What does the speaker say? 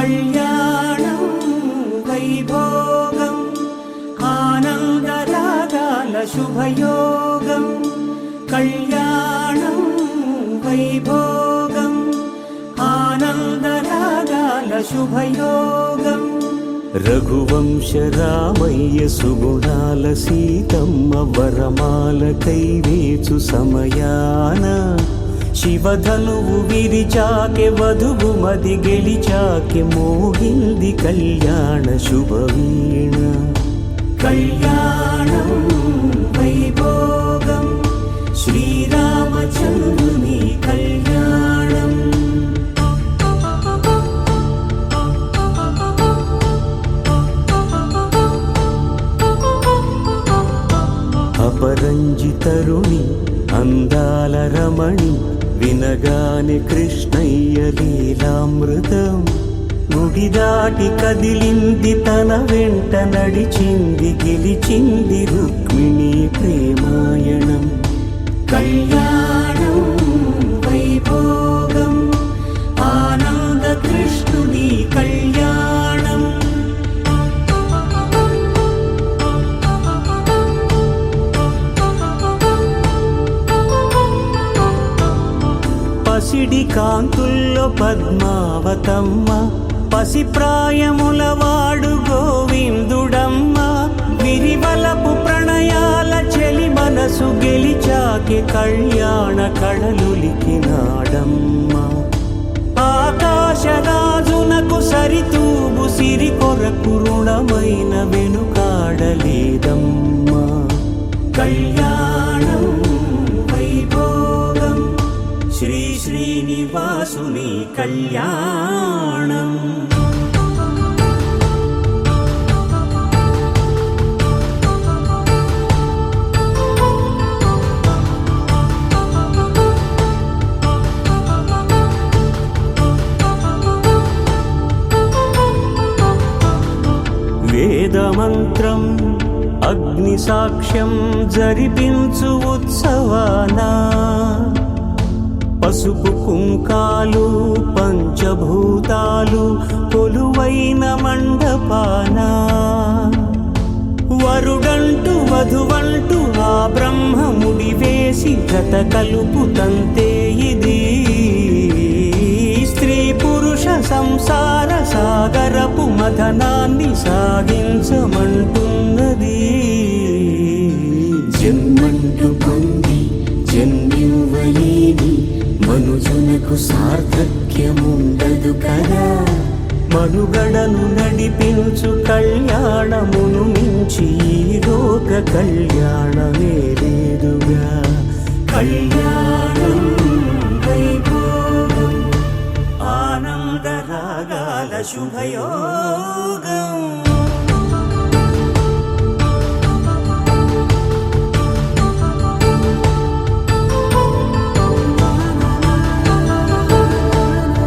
కళ్యాణం వైభోగం ఆనందరాగాల శుభయోగం కళ్యాణం వైభోగం ఆనందరాగాల శుభయోగం రఘువంశ రామయ్య సుగుణాల సీతమ్మ వరమాల కైవేచు సమయాన శివధనువు విరిచాకె వధువు మది గెలిచాకె మోగింది కళ్యాణ శుభవీణ కళ్యాణం వైభోగం శ్రీరామచంద్రుని కళ్యాణం అపరంజి తరుణి అందాల రమణి వినగానే కృష్ణయ్య లీలామృతం గుడి దాటి కదిలింది తన వెంట నడిచింది గెలిచింది రుక్మిణి ప్రేమాయణం కళ్యాణం వైభోగం ఆనంద కృష్ణుని కళ్యాణం పసిడి కాంతుల్లో పద్మావతమ్మ పసిప్రాయముల వాడు గోవిందుడమ్మ విరివలపు ప్రణయాల చెలి మనసు గెలిచాకే కళ్యాణ కళలులికినాడమ్మ ఆకాశరాజునకు సరితూబు సిరి కొరకు రుణమైన వెనుకాడలేదమ్మ కళ్యాణం వైభోగం శ్రీ శ్రీనివాసుని కళ్యాణం వేదమంత్రం అగ్ని సాక్ష్యం జరిపించు ఉత్సవానా పసుపు కుంకాలు పంచభూతాలు కొలువైన మండపాన వరుడంటూ వధువంటూ ఆ బ్రహ్మముడి వేసి జత కలుపుతంతే ఇది స్త్రీ పురుష సంసార సాగరపు మథనాన్ని సాగించమంటున్నది జన్మంటూ పొంది జన్మివ్వలేని మనుజునకు సార్థక్యముండదు కదా మనుగడను నడిపించు కళ్యాణమును మించి ఈ లోక కళ్యాణమే లేదుగా కళ్యాణం వైభోగం ఆనందరాగాల శుభయోగం